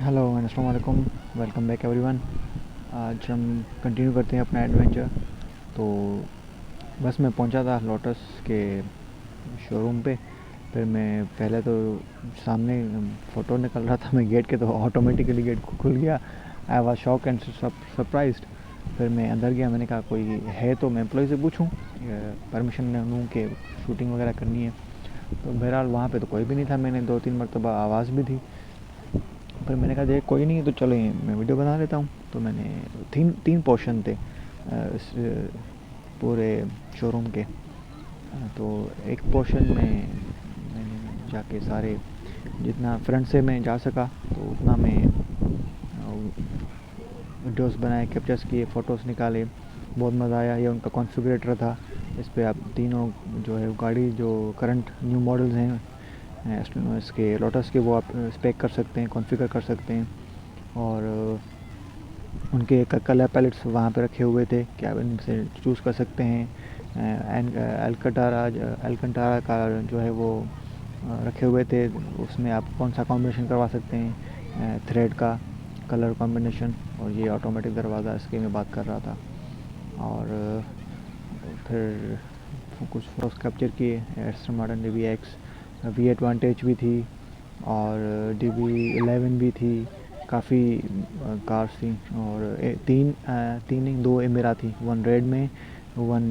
Hello अस्सलाम वालेकुम। Welcome back everyone. आज हम कंटिन्यू करते हैं अपना एडवेंचर। तो बस मैं पहुंचा था लोटस के शोरूम पे। फिर मैं पहले तो सामने फ़ोटो निकल रहा था मैं गेट के, तो ऑटोमेटिकली गेट खुल गया। I was shock and surprised. फिर मैं अंदर गया, मैंने कहा कोई है तो मैं एम्प्लॉय से पूछूं, परमिशन लूँ कि शूटिंग वगैरह करनी है। तो बहरहाल वहाँ पे तो कोई भी नहीं था। मैंने 2-3 मरतबा आवाज़ भी दी, पर मैंने कहा देख कोई नहीं है तो चलो ये मैं वीडियो बना लेता हूँ। तो मैंने तीन तीन पोर्शन थे इस पूरे शोरूम के। तो एक पोर्शन में मैंने जाके सारे, जितना फ्रंट से मैं जा सका तो उतना मैं वीडियोस बनाए, कैप्चर्स किए, फ़ोटोज़ निकाले। बहुत मज़ा आया। ये उनका कॉन्फ़िगरेटर था। इस पर आप तीनों जो है गाड़ी जो करंट न्यू मॉडल्स हैं इसके लोटस के, वो आप स्पेक कर सकते हैं, कॉन्फ़िगर कर सकते हैं। और उनके कलर पैलेट्स वहाँ पे रखे हुए थे कि आप इनसे चूज़ कर सकते हैं। एलकंटारा का जो है वो रखे हुए थे, उसमें आप कौन सा कॉम्बिनेशन करवा सकते हैं थ्रेड का, कलर कॉम्बिनेशन। और ये ऑटोमेटिक दरवाज़ा, इसकी मैं बात कर रहा था। और फिर कुछ फोटोज कैप्चर किए। Aston Martin DBX, V advantage भी थी और DB11 भी थी। काफ़ी कार्स थी। और तीन नहीं, दो एमेरा थी, वन रेड में, वन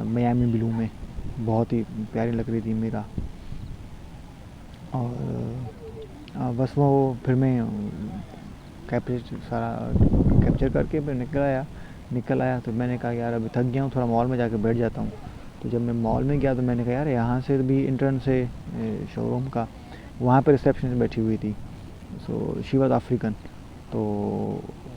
मियामी ब्लू में। बहुत ही प्यारी लग रही थी मेरा। और बस वो फिर मैं कैप्चर सारा कैप्चर करके फिर निकल आया। तो मैंने कहा यार अभी थक गया हूँ, थोड़ा मॉल में जाके बैठ जाता हूँ। तो जब मैं मॉल में गया तो मैंने कहा यार यहाँ से भी इंटर्न से शोरूम का, वहाँ पर रिसेप्शन बैठी हुई थी। So she was African. तो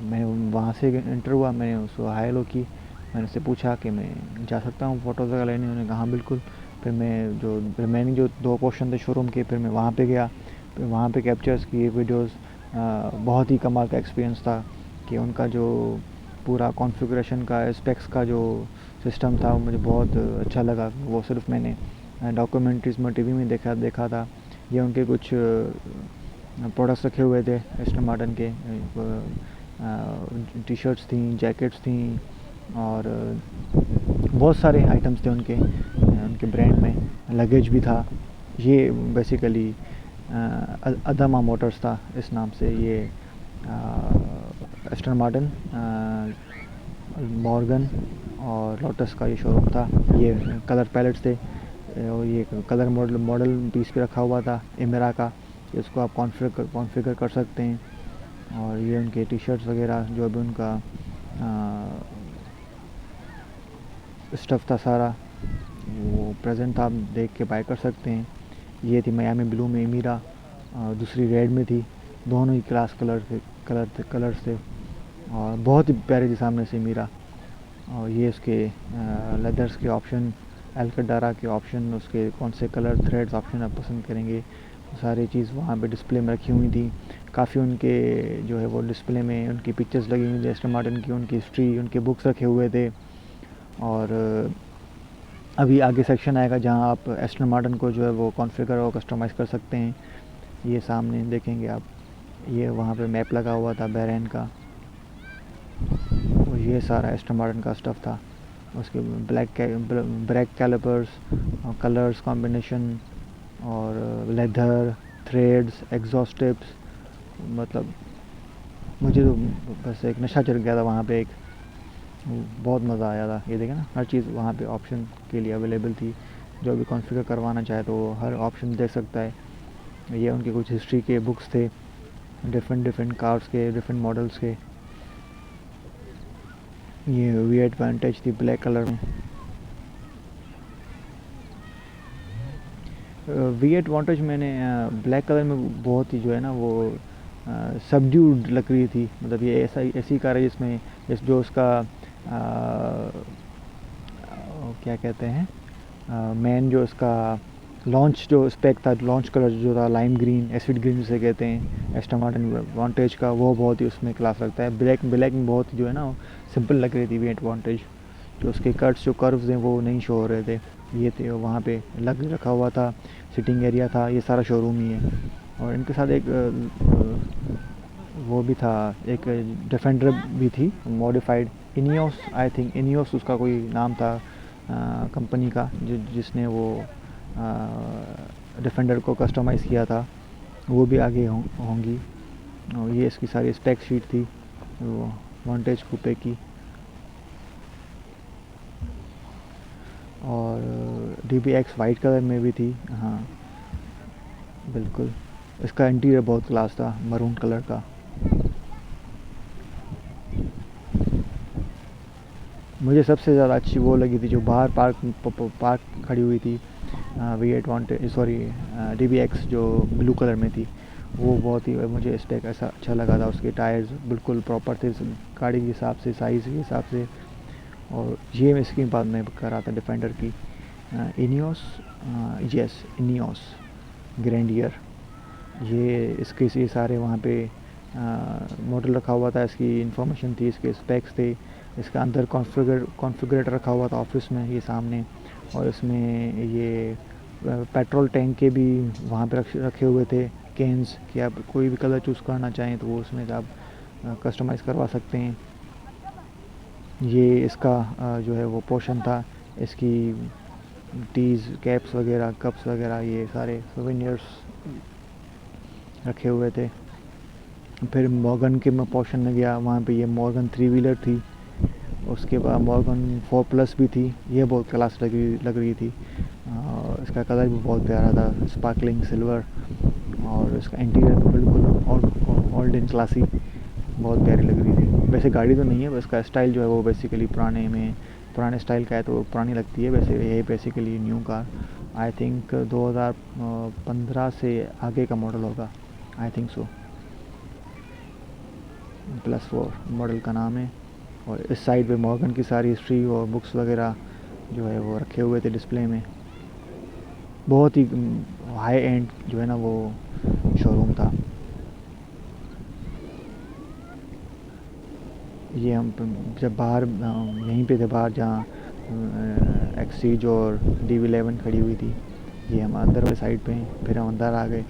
मैं वहाँ से इंटर हुआ, मैंने उसको हाय हेलो की। मैंने उससे पूछा कि मैं जा सकता हूँ फ़ोटोज़ वगैरह लेने। उन्होंने कहा हाँ बिल्कुल। फिर मैं जो रिमेनिंग जो दो पोर्शन थे शोरूम के, फिर मैं वहाँ पे गया। फिर वहाँ पे कैप्चर्स किए वीडियोस। बहुत ही कमाल का एक्सपीरियंस था कि उनका जो पूरा कॉन्फ़िगरेशन का, स्पेक्स का जो सिस्टम था वो मुझे बहुत अच्छा लगा। वो सिर्फ मैंने डॉक्यूमेंट्रीज़ में, टीवी में देखा था। ये उनके कुछ प्रोडक्ट्स रखे हुए थे एस्टन मार्टिन के। टी शर्ट्स थी, जैकेट्स थी, और बहुत सारे आइटम्स थे उनके ब्रांड में। लगेज भी था। ये बेसिकली अदमा मोटर्स था इस नाम से। ये एस्टन मार्टिन, मॉर्गन और लोटस का ये शोरूम था। ये कलर पैलेट्स थे। और ये कलर मॉडल पीस पे रखा हुआ था एमेरा का, इसको आप कॉन्फ़िगर कर सकते हैं। और ये उनके टी शर्ट्स वगैरह जो भी उनका स्टफ़ था सारा, वो प्रेजेंट था, आप देख के बाय कर सकते हैं। ये थी मियामी ब्लू में एमीरा, दूसरी रेड में थी। दोनों ही क्लास कलर्स थे और बहुत ही प्यारी थी सामने से एमीरा। और ये उसके लेदर्स के ऑप्शन, एल्कडारा के ऑप्शन, उसके कौन से कलर थ्रेड्स ऑप्शन आप पसंद करेंगे, सारी चीज़ वहाँ पे डिस्प्ले में रखी हुई थी। काफ़ी उनके जो है वो डिस्प्ले में उनकी पिक्चर्स लगी हुई थी एस्टन मार्टिन की, उनकी हिस्ट्री, उनके बुक्स रखे हुए थे। और अभी आगे सेक्शन आएगा जहाँ आप एस्टन मार्टिन को जो है वो कॉन्फ़िगर और कस्टमाइज़ कर सकते हैं। ये सामने देखेंगे आप, ये वहाँ पे मैप लगा हुआ था बहरैन का। और ये सारा एस्टन मार्टिन का स्टफ़ था। उसके ब्रेक कैलिपर्स, कलर्स कॉम्बिनेशन, और लेदर, थ्रेड्स, एग्जॉस्ट टिप्स। मतलब मुझे तो बस एक नशा चढ़ गया था वहाँ पे। एक बहुत मज़ा आया था। ये देखें ना, हर चीज़ वहाँ पे ऑप्शन के लिए अवेलेबल थी। जो भी कॉन्फ़िगर करवाना चाहे तो वो हर ऑप्शन देख सकता है। ये उनके कुछ हिस्ट्री के बुक्स थे, डिफरेंट कार्स के, डिफरेंट मॉडल्स के। ये वी एडवांटेज थी ब्लैक कलर में। वी एडवांटेज मैंने ब्लैक कलर में बहुत ही जो है ना वो सबड्यूड लग रही थी। मतलब ये ऐसी कार है जिसमें जो उसका क्या कहते हैं, मेन जो इसका लॉन्च जो स्पेक था, लॉन्च कलर जो था लाइम ग्रीन, एसिड ग्रीन जिसे कहते हैं एस्टन मार्टिन एडवांटेज का, वो बहुत ही उसमें क्लास लगता है। ब्लैक में बहुत जो है ना सिंपल लग रही थी वी एडवांटेज। जो उसके कट्स, जो कर्व्स हैं वो नहीं शो हो रहे थे। ये थे वहाँ पे लग रखा हुआ था, सिटिंग एरिया था। ये सारा शोरूम ही है। और इनके साथ एक वो भी था, एक डिफेंडर भी थी modified, Ineos, I think Ineos उसका कोई नाम था कंपनी का, जिसने वो डिफेंडर को कस्टमाइज़ किया था, वो भी आगे होंगी। और ये इसकी सारी स्पेक शीट थी वो वॉन्टेज कूपे की। और DBX वाइट कलर में भी थी, हाँ बिल्कुल। इसका इंटीरियर बहुत क्लास था, मरून कलर का। मुझे सबसे ज़्यादा अच्छी वो लगी थी जो बाहर पार्क खड़ी हुई थी, V8 वांटेड, सॉरी DBX जो ब्लू कलर में थी, वो बहुत ही मुझे स्पेक ऐसा अच्छा लगा था। उसके टायर्स बिल्कुल प्रॉपर थे गाड़ी के हिसाब से, साइज़ के हिसाब से। और ये इसकी बात मैं कर रहा था डिफेंडर की, इनियोस, यस इनियोस ग्रैंडियर, ये इसके ये सारे वहाँ पे मॉडल रखा हुआ था, इसकी इन्फॉर्मेशन थी, इसके स्पेक्स थे, इसका अंदर कॉन्फ़िगरेटर रखा हुआ था ऑफिस में ये सामने। और इसमें ये पेट्रोल टैंक के भी वहाँ पे रखे हुए थे कैंस, कि आप कोई भी कलर चूज़ करना चाहें तो वो उसमें आप कस्टमाइज़ करवा सकते हैं। ये इसका जो है वो पोर्शन था, इसकी टीज़, कैप्स वगैरह, कप्स वगैरह, ये सारे सोवेनियर्स रखे हुए थे। फिर मॉर्गन के मैं पोर्शन में गया, वहाँ पे ये मॉर्गन 3 व्हीलर थी। उसके बाद मॉर्गन 4+ भी थी, ये बहुत क्लास लग रही थी। इसका कलर भी बहुत प्यारा था, स्पार्कलिंग सिल्वर। और इसका इंटीरियर भी बिल्कुल ओल्ड एंड क्लासी, बहुत प्यारी लग रही थी। वैसे गाड़ी तो नहीं है, बस इसका स्टाइल जो है वो बेसिकली पुराने स्टाइल का है, तो पुरानी लगती है। वैसे ये basically new car, I think 2015 से आगे का मॉडल होगा, आई थिंक सो। +4 मॉडल का नाम है। और इस साइड पे मॉर्गन की सारी हिस्ट्री और बुक्स वगैरह जो है वो रखे हुए थे डिस्प्ले में। बहुत ही हाई एंड जो है ना वो शोरूम था। ये हम जब बाहर यहीं पे थे बाहर, जहाँ एक्सीज और DB11 खड़ी हुई थी, ये हम अंदर वाले साइड पे हैं। फिर हम अंदर आ गए।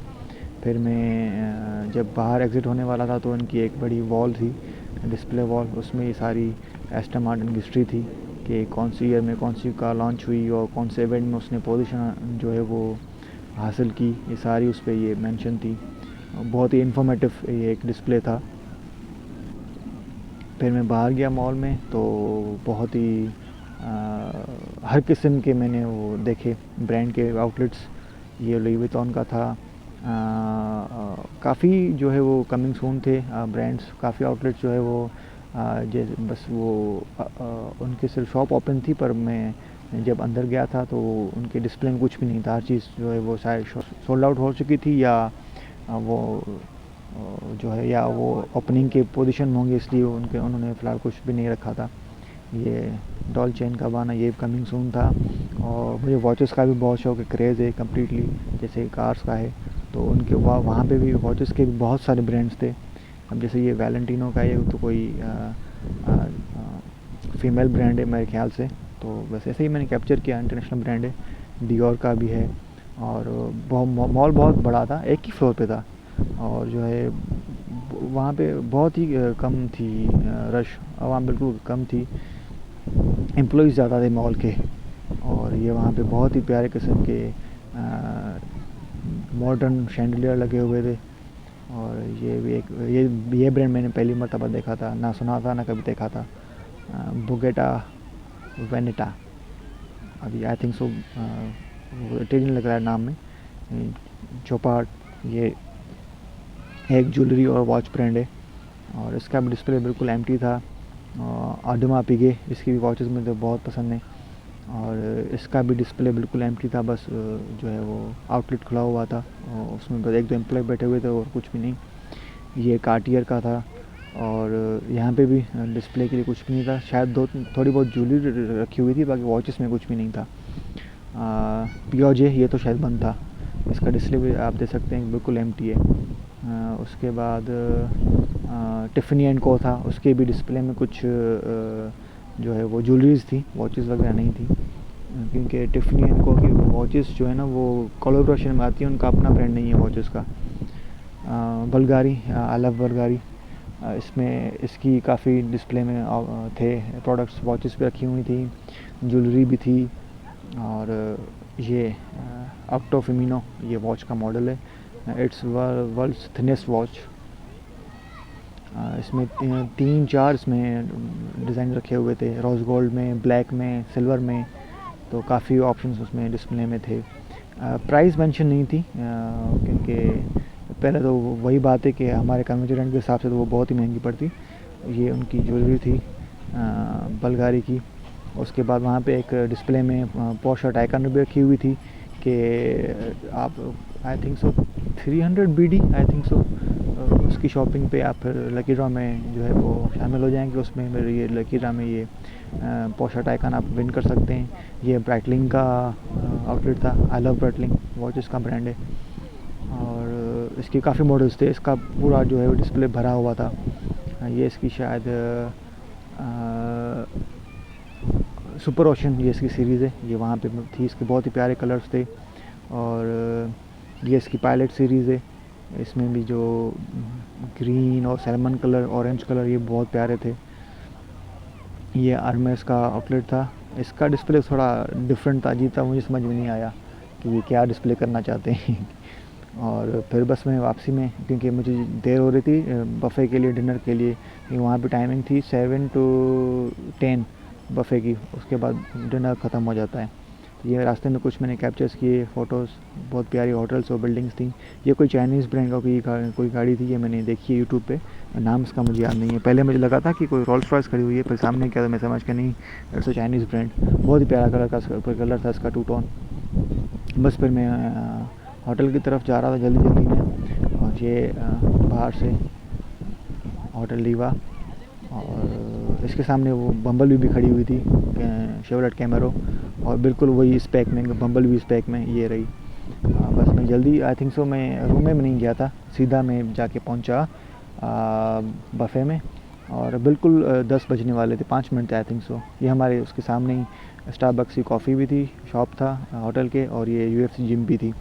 फिर मैं जब बाहर एग्ज़िट होने वाला था तो उनकी एक बड़ी वॉल थी, डिस्प्ले वॉल, उसमें ये सारी एस्टन मार्टिन की हिस्ट्री थी कि कौन सी ईयर में कौन सी कार लॉन्च हुई और कौन से इवेंट में उसने पोजीशन जो है वो हासिल की, ये सारी उस पर ये मेंशन थी। बहुत ही इन्फॉर्मेटिव ये एक डिस्प्ले था। फिर मैं बाहर गया मॉल में तो बहुत ही हर किस्म के मैंने वो देखे ब्रांड के आउटलेट्स। ये लुई विटॉन का था, काफ़ी जो है वो कमिंग सून थे ब्रांड्स, काफ़ी आउटलेट्स जो है वो जैसे बस वो उनकी सिर्फ शॉप ओपन थी, पर मैं जब अंदर गया था तो उनके डिस्प्ले में कुछ भी नहीं था। हर चीज़ जो है वो शायद सोल्ड आउट हो चुकी थी, या वो जो है या वो ओपनिंग के पोजीशन में होंगे, इसलिए उन्होंने फ़िलहाल कुछ भी नहीं रखा था। ये डॉल्चे एंड गाबाना ये कमिंग सून था। और मुझे वॉचेस का भी बहुत शौक है, क्रेज़ है कम्प्लीटली, जैसे कार्स का है। तो उनके वहाँ पे भी वॉचेस के भी बहुत सारे ब्रांड्स थे। अब जैसे ये वैलेंटिनो का ये तो कोई फ़ीमेल ब्रांड है मेरे ख्याल से, तो बस ऐसे ही मैंने कैप्चर किया। इंटरनेशनल ब्रांड है, डियोर का भी है। और मॉल बहुत बड़ा था, एक ही फ्लोर पे था। और जो है वहाँ पे बहुत ही कम थी रश, आवाम बिल्कुल कम थी, एम्प्लॉइज़ ज़्यादा थे मॉल के। और ये वहाँ पे बहुत ही प्यारे किस्म के मॉडर्न शैंडलियर लगे हुए थे। और ये भी एक ये ब्रांड मैंने पहली मर्तबा देखा था, ना सुना था ना कभी देखा था, बुगेटा वेनेटा, अभी आई थिंक सो इटालियन लग रहा है नाम में। चोपार्ट ये एक ज्वेलरी और वॉच ब्रांड है, और इसका भी डिस्प्ले बिल्कुल एम्प्टी था। आडमा पिगे, इसकी भी वॉचेस मुझे बहुत पसंद है, और इसका भी डिस्प्ले बिल्कुल एम्प्टी था। बस जो है वो आउटलेट खुला हुआ था और उसमें बस 1-2 एम्प्लॉय बैठे हुए थे और कुछ भी नहीं। ये कार्टियर का था, और यहाँ पे भी डिस्प्ले के लिए कुछ भी नहीं था। शायद थोड़ी बहुत ज्वेलरी रखी हुई थी, बाकी वॉचेस में कुछ भी नहीं था। पियोजे ये तो शायद बंद था, इसका डिस्प्ले भी आप देख सकते हैं बिल्कुल एम्प्टी है। उसके बाद टिफ़नी एंड को था, उसके भी डिस्प्ले में कुछ जो है वो ज्वेलरीज थी, वॉचेस वगैरह नहीं थी। क्योंकि टिफ़नी एंड को की वॉचेस जो है ना वो कोलैबोरेशन में आती है, उनका अपना ब्रांड नहीं है वॉचेस का। बल्गारी, आई लव बल्गारी। इसमें इसकी काफ़ी डिस्प्ले में थे प्रोडक्ट्स, वॉचेस भी रखी हुई थी, ज्वेलरी भी थी। और ये ऑक्टो फेमिनो ये वॉच का मॉडल है। It's world's thinnest watch. इसमें 3-4 इसमें डिज़ाइन रखे हुए थे, रोज़ गोल्ड में, ब्लैक में, सिल्वर में, तो काफ़ी ऑप्शंस उसमें डिस्प्ले में थे। प्राइस मेंशन नहीं थी क्योंकि पहले तो वही बात है कि हमारे कन्वेंशन रेट के हिसाब से तो वो बहुत ही महंगी पड़ती। ये उनकी ज्वेलरी थी बल्गारी की। उसके बाद वहाँ पे एक डिस्प्ले में पोर्शे टायकान भी रखी हुई थी कि आप आई थिंक सो 300 BD आई थिंक सो उसकी शॉपिंग पे आप फिर लकी ड्रॉ में जो है वो शामिल हो जाएंगे। उसमें फिर ये लकी ड्रॉ में ये पोर्शे टायकान आप विन कर सकते हैं। ये ब्राइटलिंग का आउटलेट था, आई लव ब्राइटलिंग वॉच इसका ब्रांड है। और इसके काफ़ी मॉडल्स थे, इसका पूरा जो है वो डिस्प्ले भरा हुआ था। ये इसकी शायद सुपर ओशन ये इसकी सीरीज़ है, ये वहाँ पे थी। इसके बहुत ही प्यारे कलर्स थे। और ये इसकी पायलट सीरीज़ है, इसमें भी जो ग्रीन और सैल्मन कलर, ऑरेंज कलर, ये बहुत प्यारे थे। ये आर्मेस का आउटलेट था। इसका डिस्प्ले थोड़ा डिफरेंट था, अजीब था, मुझे समझ में नहीं आया कि ये क्या डिस्प्ले करना चाहते हैं। और फिर बस मैं वापसी में, क्योंकि मुझे देर हो रही थी बफ़े के लिए, डिनर के लिए, वहाँ पे टाइमिंग थी 7 to 10 बफ़े की, उसके बाद डिनर ख़त्म हो जाता है। तो ये रास्ते में कुछ मैंने कैप्चर्स किए फ़ोटोज़, बहुत प्यारी होटल्स और बिल्डिंग्स थी। ये कोई चाइनीज़ ब्रांड का कोई गाड़ी थी, ये मैंने देखी है यूट्यूब पे, नाम इसका मुझे याद नहीं है। पहले मुझे लगा था कि कोई रोल्स रॉयस खड़ी हुई है, फिर सामने क्या था मैं समझ के नहीं, इट्स अ चाइनीज़ ब्रांड। बहुत ही प्यारा कलर था इसका, 2 टोन। बस फिर मैं होटल की तरफ जा रहा था जल्दी में, और ये बाहर से होटल लीवा, और इसके सामने वो बम्बल भी खड़ी हुई थी, शेवलेट कैमरो, और बिल्कुल वही स्पेक में, बम्बल भी स्पेक में ये रही। बस मैं जल्दी, आई थिंक सो मैं रूम में नहीं गया था, सीधा मैं जाके पहुंचा बफ़े में, और बिल्कुल 10 बजने वाले थे, 5 मिनट थे आई थिंक सो। ये हमारे उसके सामने ही स्टारबक्स की कॉफ़ी भी थी, शॉप था होटल के, और ये UFC जिम भी थी।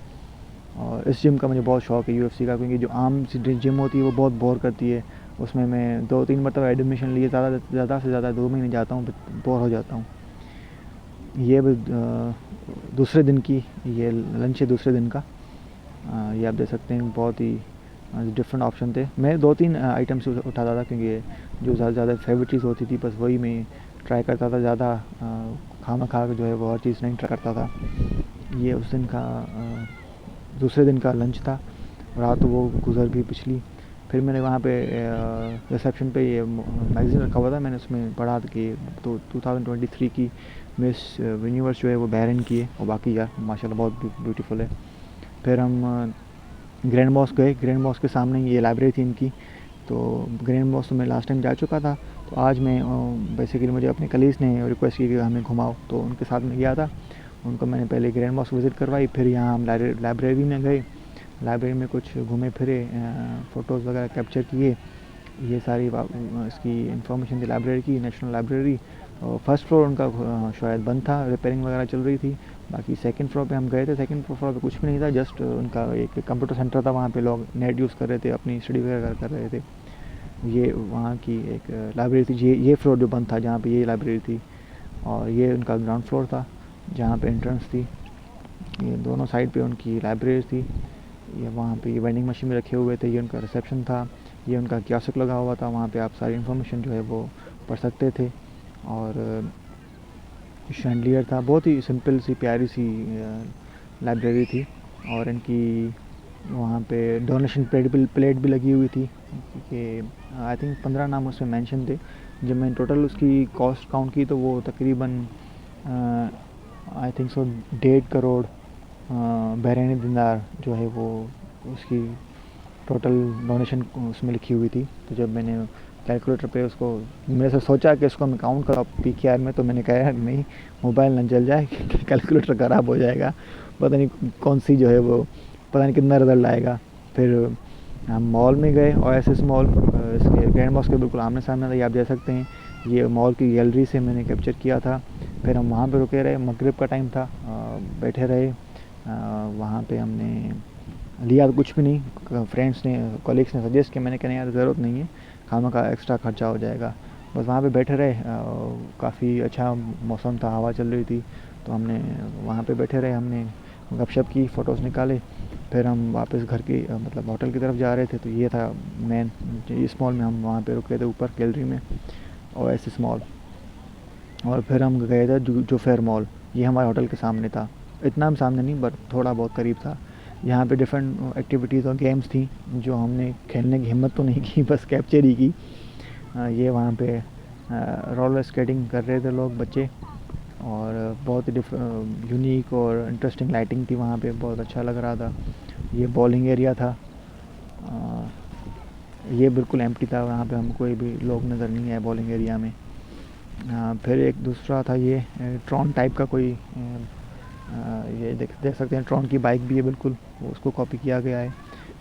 और इस जिम का मुझे बहुत शौक़ है UFC का, क्योंकि जो आम सी जिम होती है वो बहुत बोर करती है। उसमें मैं 2-3 मरतबा एडमिशन लिए, ज़्यादा से ज़्यादा 2 महीने जाता हूँ, बोर हो जाता हूँ। ये दूसरे दिन की ये लंच है, दूसरे दिन का। ये आप देख सकते हैं, बहुत ही डिफरेंट ऑप्शन थे। मैं 2-3 आइटम्स उठाता था, क्योंकि जो ज़्यादा फेवरेट चीज़ होती थी बस वही मैं ट्राई करता था। ज़्यादा खाना खा के जो है वो हर चीज़ नहीं ट्राई करता था। ये उस दिन का दूसरे दिन का लंच था। रात वो गुजर गई पिछली। फिर मैंने वहाँ पे रिसेप्शन पे ये मैगज़ीन रखा हुआ था, मैंने उसमें पढ़ा कि तो 2023 की मिस यूनिवर्स जो है वो बहरीन की है, और बाकी यार माशाल्लाह बहुत ब्यूटीफुल है। फिर हम ग्रैंड मॉस्क गए। ग्रैंड मॉस्क के सामने ये लाइब्रेरी थी इनकी, तो ग्रैंड मॉस्क तो मैं लास्ट टाइम जा चुका था, तो आज मैं बेसिकली मुझे अपने कलीग्स ने रिक्वेस्ट की कि हमें घुमाओ, तो उनके साथ में गया था। उनको मैंने पहले ग्रैंड मॉस्क विज़िट करवाई, फिर यहाँ हम लाइब्रेरी में गए। लाइब्रेरी में कुछ घूमे फिरे, फ़ोटोज़ वगैरह कैप्चर किए। ये सारी इसकी इन्फॉर्मेशन थी लाइब्रेरी की, नेशनल लाइब्रेरी। और फर्स्ट फ्लोर उनका शायद बंद था, रिपेयरिंग वगैरह चल रही थी। बाकी सेकंड फ्लोर पे हम गए थे। सेकंड फ्लोर पे कुछ भी नहीं था, जस्ट उनका एक कंप्यूटर सेंटर था, वहाँ पे लोग नेट यूज़ कर रहे थे, अपनी स्टडी वगैरह कर रहे थे। ये वहाँ की एक लाइब्रेरी थी। ये फ्लोर जो बंद था, जहाँ पे ये लाइब्रेरी थी, और ये उनका ग्राउंड फ्लोर था जहाँ पे एंट्रेंस थी। ये दोनों साइड पे उनकी लाइब्रेरी थी। ये वहाँ पे ये वेंडिंग मशीन में रखे हुए थे। ये उनका रिसेप्शन था। ये उनका कियोस्क लगा हुआ था, वहाँ पे आप सारी इन्फॉर्मेशन जो है वो पढ़ सकते थे। और शैंडलियर था, बहुत ही सिंपल सी प्यारी सी लाइब्रेरी थी। और इनकी वहाँ पे डोनेशन प्लेट भी लगी हुई थी, कि आई थिंक 15 नाम उसमें मेंशन थे। जब मैंने टोटल उसकी कॉस्ट काउंट की तो वो तकरीबन I think so 1.5 crore Bahraini dinar जो है वो उसकी टोटल डोनेशन उसमें लिखी हुई थी। तो जब मैंने कैलकुलेटर पे उसको, मेरे से सोचा कि इसको मैं काउंट करा PKR में, तो मैंने कहा यार नहीं, मोबाइल न जल जाए, कैलकुलेटर ख़राब हो जाएगा, पता नहीं कौन सी जो है वो, पता नहीं कितना रिजल्ट आएगा। फिर हम मॉल में गए, ओएसिस मॉल, इसके ग्रैंड मॉस्क के बिल्कुल आमने सामने था। ये आप देख सकते हैं, ये मॉल की गैलरी से मैंने कैप्चर किया था। फिर हम वहाँ पे रुके रहे, मगरिब का टाइम था, बैठे रहे। वहाँ पे हमने लिया तो कुछ भी नहीं, फ्रेंड्स ने कॉलीग्स ने सजेस्ट किया, मैंने कहा नहीं यार ज़रूरत नहीं है, खाना का एक्स्ट्रा खर्चा हो जाएगा। बस वहाँ पे बैठे रहे, काफ़ी अच्छा मौसम था, हवा चल रही थी, तो हमने वहाँ पे बैठे रहे, हमने गपशप की, फ़ोटोज़ निकाले। फिर हम वापस घर की मतलब होटल की तरफ जा रहे थे, तो ये था मेन इस मॉल में हम वहाँ पे रुके थे ऊपर गैलरी में, ओएसिस मॉल। और फिर हम गए थे जो फेयर मॉल, ये हमारे होटल के सामने था, इतना भी सामने नहीं बट थोड़ा बहुत करीब था। यहाँ पे डिफरेंट एक्टिविटीज़ और गेम्स थी जो हमने खेलने की हिम्मत तो नहीं की, बस कैप्चर ही की। ये वहाँ पे रोलर स्केटिंग कर रहे थे लोग, बच्चे, और बहुत ही यूनिक और इंटरेस्टिंग लाइटिंग थी वहाँ पे, बहुत अच्छा लग रहा था। ये बॉलिंग एरिया था, ये बिल्कुल एम्प्टी था, वहाँ पे हम कोई भी लोग नज़र नहीं आए बॉलिंग एरिया में। फिर एक दूसरा था ये ट्रॉन टाइप का कोई, ये देख सकते हैं ट्रॉन की बाइक भी है बिल्कुल, उसको कॉपी किया गया है।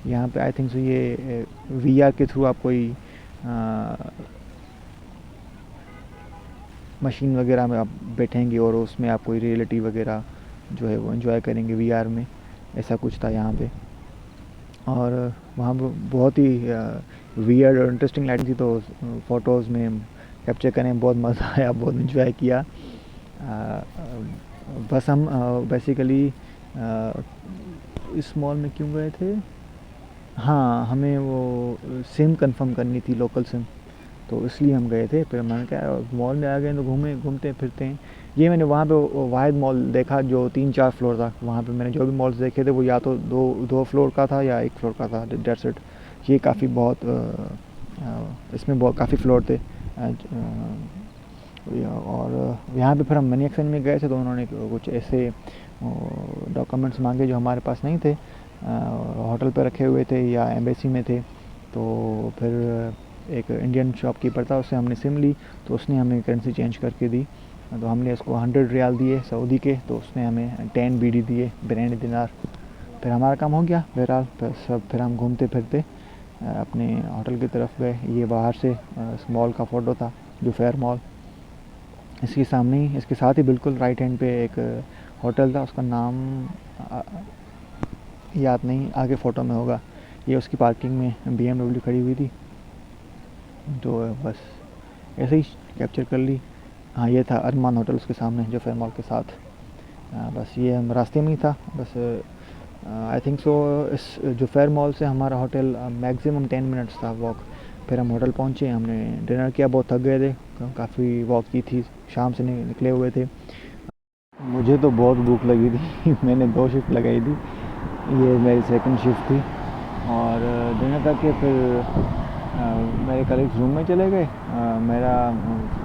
यहाँ पे आई थिंक सो ये वीआर के थ्रू आप कोई मशीन वगैरह में आप बैठेंगे और उसमें आप कोई रियलिटी वगैरह जो है वो एंजॉय करेंगे वीआर में, ऐसा कुछ था यहाँ पे। और वहाँ पर बहुत ही वियर्ड और इंटरेस्टिंग लाइटिंग थी, तो फ़ोटोज़ में कैप्चर करने में बहुत मज़ा आया, बहुत इन्जॉय किया। बस हम बेसिकली इस मॉल में क्यों गए थे, हाँ हमें वो सिम कंफर्म करनी थी, लोकल सिम, तो इसलिए हम गए थे। फिर मैंने कहा मॉल में आ गए तो घूमते फिरते हैं। ये मैंने वहाँ पे वाहिद मॉल देखा जो 3-4 फ्लोर था, वहाँ पे मैंने जो भी मॉल्स देखे थे वो या तो दो फ्लोर का था या 1 फ्लोर का था, डेट्स इट। ये काफ़ी बहुत इसमें बहुत काफ़ी फ्लोर थे। और यहाँ पे फिर हम मनी एक्सचेंज में गए थे, तो उन्होंने कुछ ऐसे डॉक्यूमेंट्स मांगे जो हमारे पास नहीं थे, होटल पे रखे हुए थे या एम्बेसी में थे। तो फिर एक इंडियन शॉपकीपर था, उससे हमने सिम ली, तो उसने हमें करेंसी चेंज करके दी। तो हमने उसको 100 रियाल दिए सऊदी के, तो उसने हमें 10 बीडी दिए, बिरयानी दिनार। फिर हमारा काम हो गया बहरहाल। फिर हम घूमते फिरते अपने होटल की तरफ गए। ये बाहर से इस मॉल का फ़ोटो था, जो फेयर मॉल, इसके सामने ही, इसके साथ ही बिल्कुल राइट हैंड पे एक होटल था, उसका नाम याद नहीं, आगे फ़ोटो में होगा। ये उसकी पार्किंग में BMW खड़ी हुई थी, तो बस ऐसे ही कैप्चर कर ली। हाँ ये था अरमान होटल उसके सामने, जो फेयर मॉल के साथ। बस ये हम रास्ते में ही था, बस आई थिंक सो इस जो फेयर मॉल से हमारा होटल मैक्सिमम 10 मिनट्स था वॉक। फिर हम होटल पहुँचे, हमने डिनर किया, बहुत थक गए थे, काफ़ी वॉक की थी, शाम से निकले हुए थे। मुझे तो बहुत भूख लगी थी मैंने 2 शिफ्ट लगाई थी, ये मेरी सेकंड शिफ्ट थी। और डिनर करके फिर मेरे कलीग्स रूम में चले गए, मेरा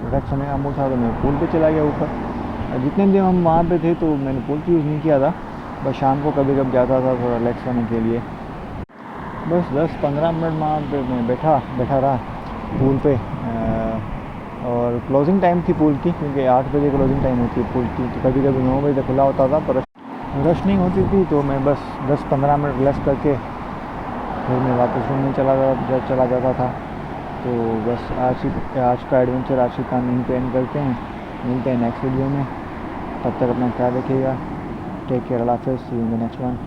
रिलैक्स होने का मूड था, तो मैं पूल पे चला गया ऊपर। जितने दिन हम वहाँ पे थे तो मैंने पूल यूज़ नहीं किया था, बस शाम को कभी कभी जाता था थोड़ा रिलैक्स होने के लिए। बस 10-15 मिनट वहाँ पे मैं बैठा रहा पूल पे। और क्लोजिंग टाइम थी पूल की, क्योंकि 8 बजे क्लोजिंग टाइम होती है पूल की, तो कभी कभी 9 बजे तक खुला होता था, पर रश नहीं होती थी। तो मैं बस 10-15 मिनट रिलैक्स करके फिर मैं वापस रूम में चला जाता था। तो बस आज का एडवेंचर, आज की काम यहीं पे एंड करते हैं। मिलते हैं नेक्स्ट वीडियो में, तब तक अपना ख्याल रखिएगा। टेक केयर, अल्लाह हाफ़िज़, see you in the next one.